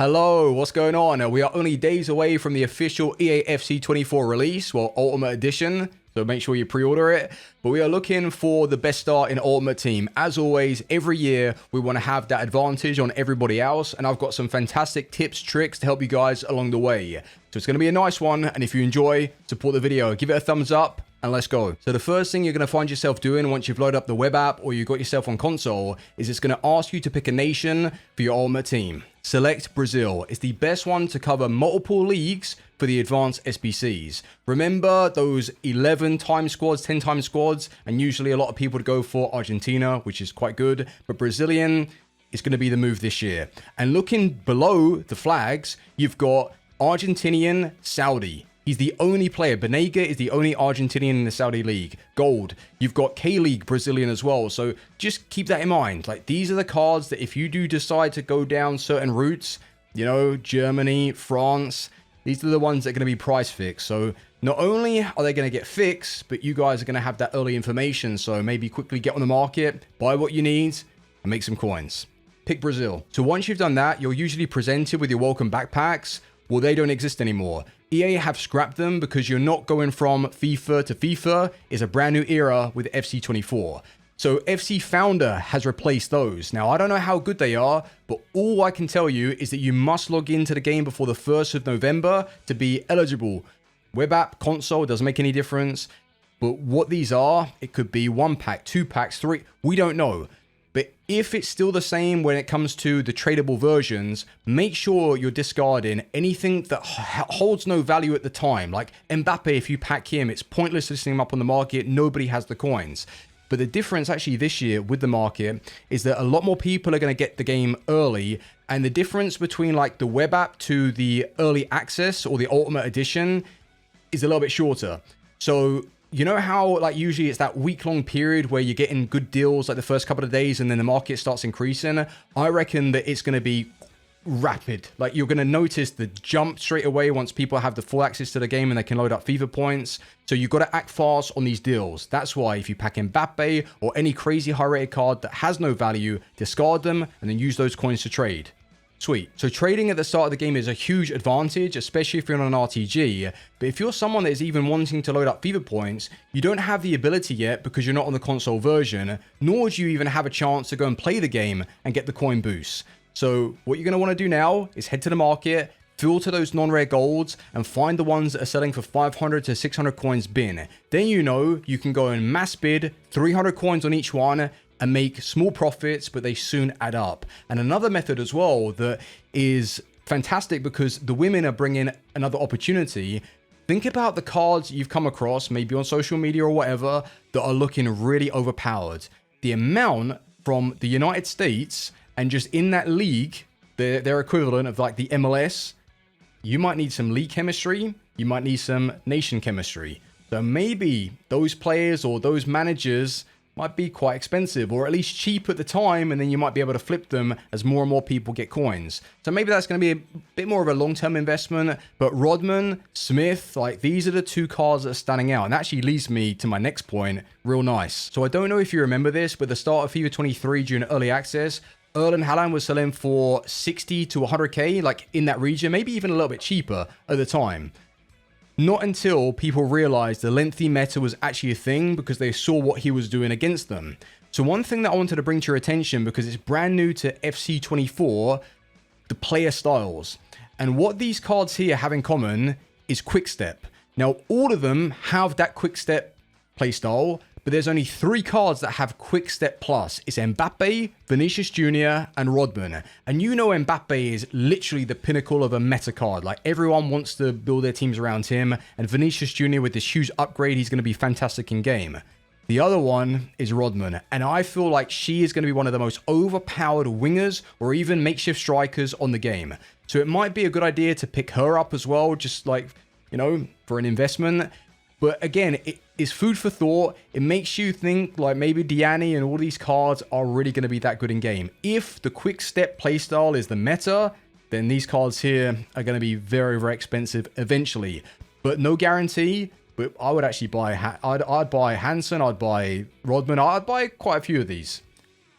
Hello, what's going on? We are only days away from the official EA FC 24 release, well, Ultimate Edition, so make sure you pre-order it. But we are looking for the best start in Ultimate Team. As always, every year, we want to have that advantage on everybody else, and I've got some fantastic tips, tricks to help you guys along the way. So it's going to be a nice one, and if you enjoy, support the video. Give it a thumbs up, and let's go. So the first thing you're going to find yourself doing once you've loaded up the web app or you've got yourself on console is it's going to ask you to pick a nation for your Ultimate Team. Select Brazil. It's the best one to cover multiple leagues for the advanced SBCs. Remember those 11 time squads, 10 time squads, and usually a lot of people would go for Argentina, which is quite good, but Brazilian is going to be the move this year. And looking below the flags, you've got Argentinian, Saudi. He's the only player. Banega is the only Argentinian in the Saudi League. Gold. You've got K-League Brazilian as well. So just keep that in mind. Like, these are the cards that if you do decide to go down certain routes, you know, Germany, France, these are the ones that are going to be price fixed. So not only are they going to get fixed, but you guys are going to have that early information. So maybe quickly get on the market, buy what you need, and make some coins. Pick Brazil. So once you've done that, you're usually presented with your welcome backpacks. Well, they don't exist anymore. EA have scrapped them because you're not going from FIFA to FIFA. It's a brand new era with FC 24. So FC Founder has replaced those. Now, I don't know how good they are, but all I can tell you is that you must log into the game before the 1st of November to be eligible. Web app, console, doesn't make any difference. But what these are, it could be 1 pack, 2 packs, 3, we don't know. But if it's still the same when it comes to the tradable versions, make sure you're discarding anything that holds no value at the time. Like Mbappe, if you pack him, it's pointless listing him up on the market. Nobody has the coins. But the difference actually this year with the market is that a lot more people are going to get the game early. And the difference between like the web app to the early access or the Ultimate Edition is a little bit shorter. So you know how like usually it's that week-long period where you're getting good deals like the first couple of days and then the market starts increasing? I reckon that it's going to be rapid. Like, you're going to notice the jump straight away once people have the full access to the game and they can load up FIFA points. So you've got to act fast on these deals. That's why if you pack Mbappe or any crazy high-rated card that has no value, discard them and then use those coins to trade. Sweet. So trading at the start of the game is a huge advantage, especially if you're on an RTG. But if you're someone that is even wanting to load up FIFA points, you don't have the ability yet because you're not on the console version, nor do you even have a chance to go and play the game and get the coin boost. So what you're going to want to do now is head to the market, filter those non-rare golds, and find the ones that are selling for 500 to 600 coins bin. Then you know you can go and mass bid 300 coins on each one and make small profits, but they soon add up. And another method as well that is fantastic because the women are bringing another opportunity. Think about the cards you've come across, maybe on social media or whatever, that are looking really overpowered. The amount from the United States and just in that league, their equivalent of like the MLS, you might need some league chemistry, you might need some nation chemistry. So maybe those players or those managers might be quite expensive or at least cheap at the time, and then you might be able to flip them as more and more people get coins. So maybe that's going to be a bit more of a long-term investment, but Rodman, Smith, like these are the two cards that are standing out, and that actually leads me to my next point, real nice. So I don't know if you remember this, but the start of FIFA 23 during early access, Erling Haaland was selling for 60 to 100k, like in that region, maybe even a little bit cheaper at the time. Not until people realized the lengthy meta was actually a thing because they saw what he was doing against them. So one thing that I wanted to bring to your attention, because it's brand new to FC 24, the player styles. And what these cards here have in common is Quickstep. Now, all of them have that Quickstep playstyle, but there's only 3 cards that have Quickstep Plus. It's Mbappe, Vinicius Jr., and Rodman. And you know Mbappe is literally the pinnacle of a meta card. Like, everyone wants to build their teams around him. And Vinicius Jr., with this huge upgrade, he's going to be fantastic in game. The other one is Rodman. And I feel like she is going to be one of the most overpowered wingers or even makeshift strikers on the game. So it might be a good idea to pick her up as well, just like, you know, for an investment. But again, it is food for thought. It makes you think like maybe Diani and all these cards are really going to be that good in game. If the quick step playstyle is the meta, then these cards here are going to be very, very expensive eventually. But no guarantee. But I would actually buy, I'd buy Hansen, I'd buy Rodman, I'd buy quite a few of these.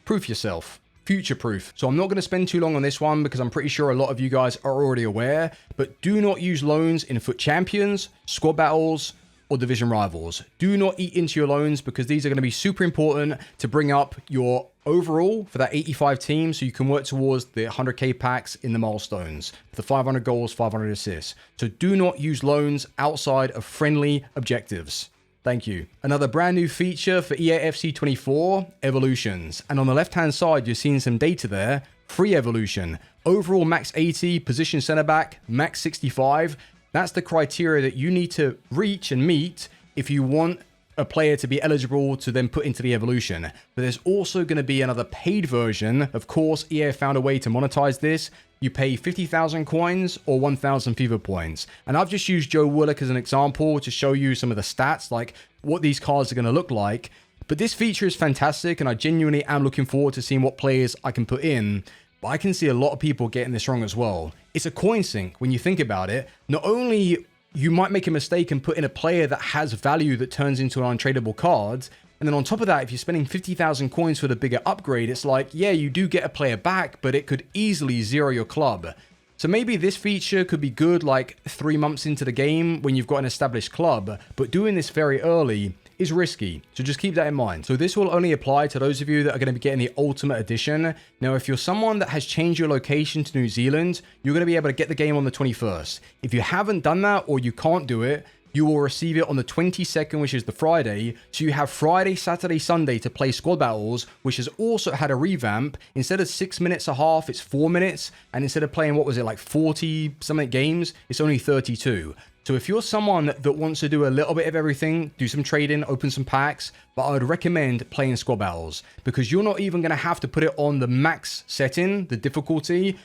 Proof yourself. future-proof. So I'm not going to spend too long on this one because I'm pretty sure a lot of you guys are already aware, but do not use loans in FUT Champions, squad battles, or division rivals. Do not eat into your loans because these are going to be super important to bring up your overall for that 85 team so you can work towards the 100k packs in the milestones, the 500 goals, 500 assists. So do not use loans outside of friendly objectives. Thank you. Another brand new feature for EA FC 24, evolutions. And on the left-hand side, you're seeing some data there. Free evolution. Overall max 80, position center back, max 65. That's the criteria that you need to reach and meet if you want a player to be eligible to then put into the evolution. But there's also going to be another paid version. Of course, EA found a way to monetize this. You pay 50,000 coins or 1,000 FIFA points. And I've just used Joe Willock as an example to show you some of the stats, like what these cards are going to look like. But this feature is fantastic, and I genuinely am looking forward to seeing what players I can put in. But I can see a lot of people getting this wrong as well. It's a coin sink when you think about it. Not only you might make a mistake and put in a player that has value that turns into an untradeable card, and then on top of that, if you're spending 50,000 coins for the bigger upgrade, it's like, yeah, you do get a player back, but it could easily zero your club. So maybe this feature could be good like 3 months into the game when you've got an established club, but doing this very early is risky, so just keep that in mind. So this will only apply to those of you that are going to be getting the Ultimate Edition. Now, if you're someone that has changed your location to New Zealand, you're going to be able to get the game on the 21st. If you haven't done that or you can't do it, you will receive it on the 22nd, which is the Friday. So you have Friday, Saturday, Sunday to play squad battles, which has also had a revamp. Instead of 6 minutes a half, it's 4 minutes. And instead of playing, what was it, like 40 something games, it's only 32. So if you're someone that wants to do a little bit of everything, do some trading, open some packs, but I would recommend playing squad battles because you're not even going to have to put it on the max setting, the difficulty,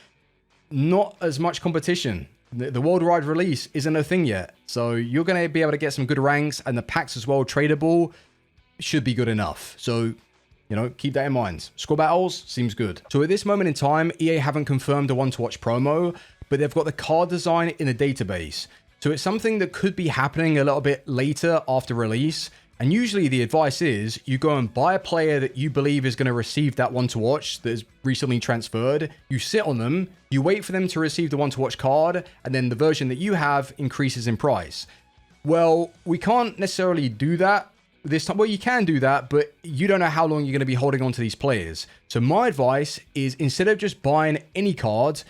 not as much competition. The worldwide release isn't a thing yet. So you're going to be able to get some good ranks, and the packs as well, tradable, should be good enough. So, you know, keep that in mind. Squad battles seems good. So at this moment in time, EA haven't confirmed a one-to-watch promo, but they've got the card design in the database. So it's something that could be happening a little bit later after release. And usually the advice is you go and buy a player that you believe is going to receive that one to watch that is recently transferred. You sit on them, you wait for them to receive the one to watch card, and then the version that you have increases in price. Well, we can't necessarily do that this time. Well, you can do that, but you don't know how long you're going to be holding on to these players. So my advice is instead of just buying any cards,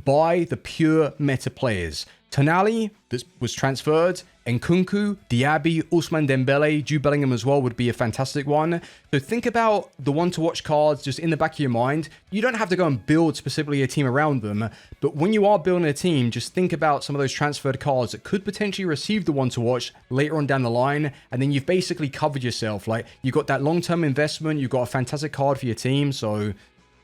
buy the pure meta players. Tonali, that was transferred, Nkunku, Diaby, Ousmane Dembele, Jude Bellingham as well would be a fantastic one. So think about the one-to-watch cards just in the back of your mind. You don't have to go and build specifically a team around them, but when you are building a team, just think about some of those transferred cards that could potentially receive the one-to-watch later on down the line, and then you've basically covered yourself. Like, you've got that long-term investment, you've got a fantastic card for your team, so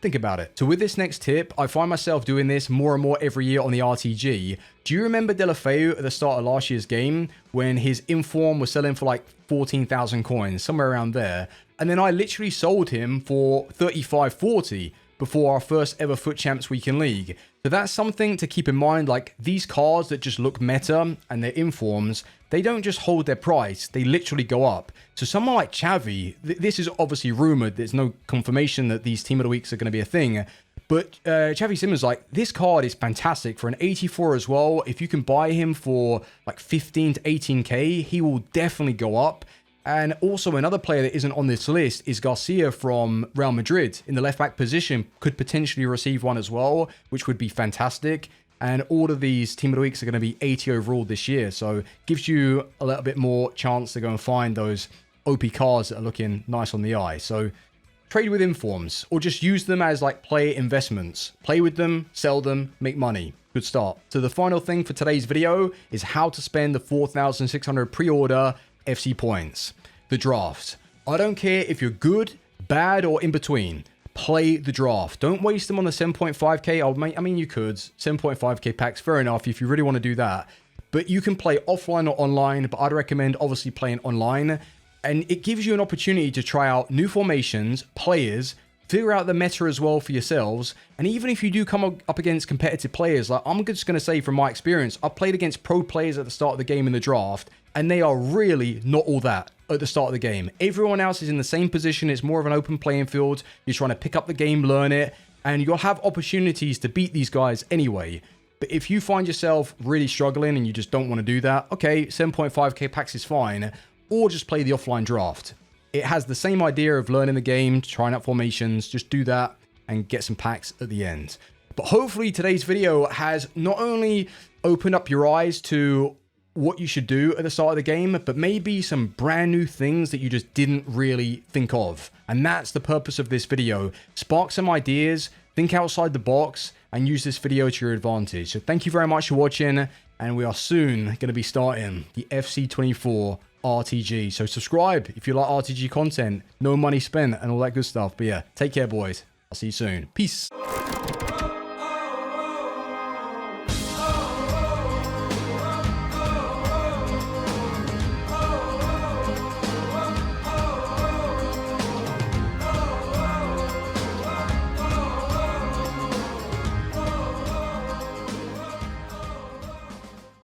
think about it. So with this next tip, I find myself doing this more and more every year on the RTG. Do you remember Deulofeu at the start of last year's game when his inform was selling for like 14,000 coins, somewhere around there? And then I literally sold him for 35.40 before our first ever FUT Champs Weekend League. So that's something to keep in mind. Like, these cards that just look meta and they're informs, they don't just hold their price, they literally go up. So someone like Xavi, this is obviously rumored, there's no confirmation that these Team of the Weeks are going to be a thing, but Xavi Simons, like, this card is fantastic for an 84 as well. If you can buy him for like 15 to 18k, he will definitely go up. And also another player that isn't on this list is Garcia from Real Madrid in the left back position, could potentially receive one as well, which would be fantastic. And all of these Team of the Weeks are going to be 80 overall this year. So gives you a little bit more chance to go and find those OP cards that are looking nice on the eye. So trade with informs or just use them as like player investments. Play with them, sell them, make money. Good start. So the final thing for today's video is how to spend the 4,600 pre-order FC points. The draft. I don't care if you're good, bad, or in between. Play the draft. Don't waste them on the 7.5k. I mean, you could. 7.5k packs, fair enough, if you really want to do that. But you can play offline or online, but I'd recommend obviously playing online. And it gives you an opportunity to try out new formations, players, figure out the meta as well for yourselves. And even if you do come up against competitive players, like I'm just going to say from my experience, I've played against pro players at the start of the game in the draft. and they are really not all that at the start of the game. Everyone else is in the same position. It's more of an open playing field. You're trying to pick up the game, learn it, and you'll have opportunities to beat these guys anyway. But if you find yourself really struggling and you just don't want to do that, okay, 7.5k packs is fine, or just play the offline draft. It has the same idea of learning the game, trying out formations, just do that and get some packs at the end. But hopefully today's video has not only opened up your eyes to what you should do at the start of the game, but maybe some brand new things that you just didn't really think of. And that's the purpose of this video. Spark some ideas, think outside the box, and use this video to your advantage. So thank you very much for watching, and we are soon going to be starting the FC24 RTG. So subscribe if you like RTG content, no money spent, and all that good stuff. But yeah, take care, boys. I'll see you soon. Peace.